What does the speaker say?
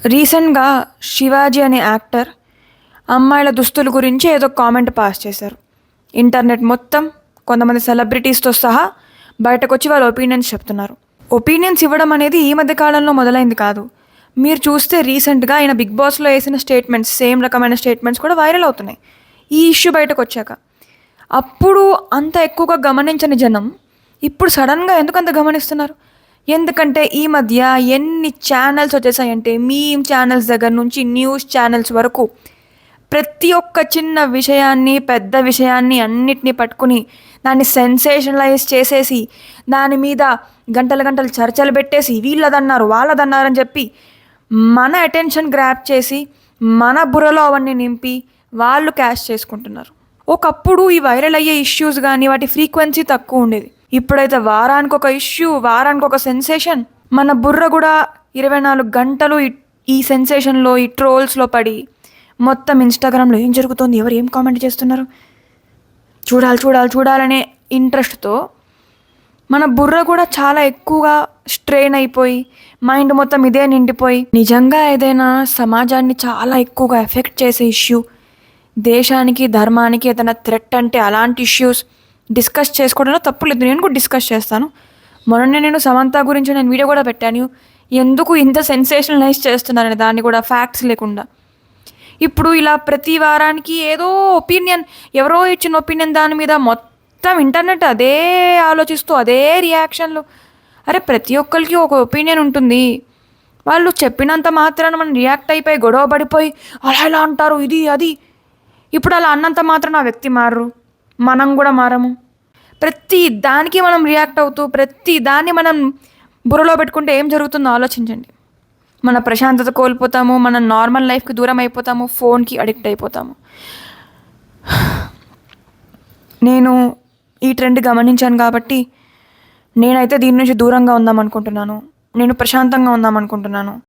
రీసెంట్‌గా 'శివాజీ' అనే యాక్టర్ అమ్మాయిల దుస్తుల గురించి ఏదో కామెంట్ పాస్ చేశారు. ఇంటర్నెట్ మొత్తం కొంతమంది సెలబ్రిటీస్‌తో సహా బయటకొచ్చి వాళ్ళ ఒపీనియన్స్ చెప్తున్నారు. ఒపీనియన్స్ ఇవ్వడం అనేది ఈ మధ్య కాలంలో మొదలైంది కాదు. మీరు చూస్తే రీసెంట్‌గా ఆయన 'బిగ్ బాస్‌లో' ఏసిన స్టేట్మెంట్స్ సేమ్ రకమైన స్టేట్మెంట్స్ కూడా వైరల్ అవుతున్నాయి. ఈ ఇష్యూ బయటకొచ్చాక. అప్పుడు అంత ఎక్కువగా గమనించని జనం ఇప్పుడు సడన్‌గా ఎందుకంత గమనిస్తున్నారు? ఎందుకంటే ఈ మధ్య ఎన్ని ఛానల్స్ వచ్చేసాయంటే మీమ్ ఛానల్స్ దగ్గర నుంచి న్యూస్ ఛానల్స్ వరకు ప్రతి ఒక్క చిన్న విషయాన్ని, పెద్ద విషయాన్ని అన్నిటిని పట్టుకుని దాన్ని సెన్సేషనలైజ్ చేసేసి దాని మీద గంటలు గంటలు చర్చలు పెట్టేసి వీళ్ళదన్నారు, వాళ్ళదన్నారని చెప్పి మన అటెన్షన్ గ్రాప్ చేసి మన బుర్రలో అవన్నీ నింపి వాళ్ళు క్యాష్ చేసుకుంటున్నారు. ఒకప్పుడు ఈ వైరల్ అయ్యే ఇష్యూస్ కానీ వాటి ఫ్రీక్వెన్సీ తక్కువ ఉండేది. ఇప్పుడైతే వారానికి ఒక ఇష్యూ, వారానికి ఒక సెన్సేషన్. మన బుర్ర కూడా 24 గంటలు ఈ సెన్సేషన్లో, ఈ ట్రోల్స్లో పడి మొత్తం ఇన్స్టాగ్రామ్లో ఏం జరుగుతుంది, ఎవరు ఏం కామెంట్ చేస్తున్నారు చూడాలనే ఇంట్రెస్ట్తో మన బుర్ర కూడా చాలా ఎక్కువగా స్ట్రెయిన్ అయిపోయి మైండ్ మొత్తం ఇదే నిండిపోయి నిజంగా ఏదైనా సమాజాన్ని చాలా ఎక్కువగా ఎఫెక్ట్ చేసే ఇష్యూ, దేశానికి ధర్మానికి ఏదైనా థ్రెట్ అంటే అలాంటి ఇష్యూస్ డిస్కస్ చేసుకోవడంలో తప్పు లేదు. నేను కూడా డిస్కస్ చేస్తాను. మొన్ననే నేను సమంత గురించి నేను వీడియో కూడా పెట్టాను. ఎందుకు ఇంత సెన్సేషనలైజ్ చేస్తున్నారని, దాన్ని కూడా ఫ్యాక్ట్స్ లేకుండా. ఇప్పుడు ఇలా ప్రతి వారానికి ఏదో ఒపీనియన్, ఎవరో ఇచ్చిన ఒపీనియన్ దాని మీద మొత్తం ఇంటర్నెట్ అదే ఆలోచిస్తూ అదే రియాక్షన్లు. అరే ప్రతి ఒక్కరికి ఒక ఒపీనియన్ ఉంటుంది. వాళ్ళు చెప్పినంత మాత్రాన మనం రియాక్ట్ అయిపోయి గొడవ పడిపోయి అలా ఎలా అంటారు ఇది అది. ఇప్పుడు అలా అన్నంత మాత్రాన ఆ వ్యక్తి మారరు, మనం కూడా మారము. ప్రతి దానికి మనం రియాక్ట్ అవుతూ ప్రతి దాన్ని మనం బుర్రలో పెట్టుకుంటే ఏం జరుగుతుందో ఆలోచించండి. మన ప్రశాంతత కోల్పోతాము, మన నార్మల్ లైఫ్కి దూరం అయిపోతాము, ఫోన్కి అడిక్ట్ అయిపోతాము. నేను ఈ ట్రెండ్ గమనించాను కాబట్టి నేనైతే దీని నుంచి దూరంగా ఉందాం అనుకుంటున్నాను. నేను ప్రశాంతంగా ఉందాం అనుకుంటున్నాను.